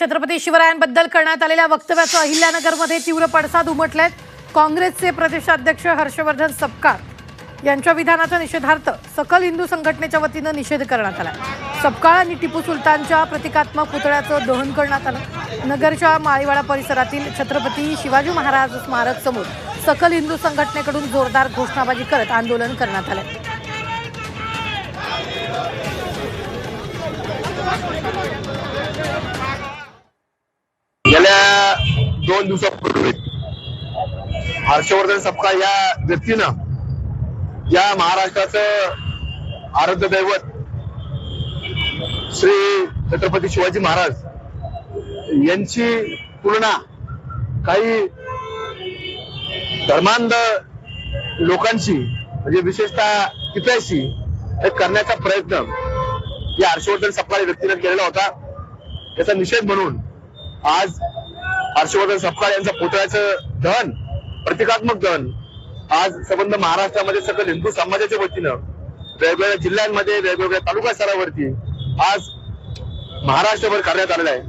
छत्रपती शिवरायांबद्दल करण्यात आलेल्या वक्तव्याचं अहिल्यानगरमध्ये तीव्र पडसाद उमटलेत। काँग्रेसचे प्रदेशाध्यक्ष हर्षवर्धन सपकाळ यांच्या विधानाच्या निषेधार्थ सकल हिंदू संघटनेच्या वतीनं निषेध करण्यात आला। सपकाळ आणि टिपू सुलतानच्या प्रतिकात्मक पुतळ्याचं दहन करण्यात आलं। नगरच्या माळीवाडा परिसरातील छत्रपती शिवाजी महाराज स्मारक समोर सकल हिंदू संघटनेकडून जोरदार घोषणाबाजी करत आंदोलन करण्यात आलं। गेल्या 2 दिवसापूर्वी हर्षवर्धन सपकाळ या व्यक्तीनं या महाराष्ट्राचं आराध्य दैवत श्री छत्रपती शिवाजी महाराज यांची तुलना काही धर्मांध लोकांशी म्हणजे विशेषतः कित्याशी करण्याचा प्रयत्न या हर्षवर्धन सपकाळ व्यक्तीने केलेला होता। त्याचा निषेध म्हणून आज हर्षवर्धन सपकाळ यांच्या पुतळ्याचं दहन, प्रतिकात्मक दहन आज संबंध महाराष्ट्रामध्ये सकल हिंदू समाजाच्या वतीनं वेगवेगळ्या जिल्ह्यांमध्ये वेगवेगळ्या तालुका स्तरावरती आज महाराष्ट्रभर करण्यात आलेला आहे।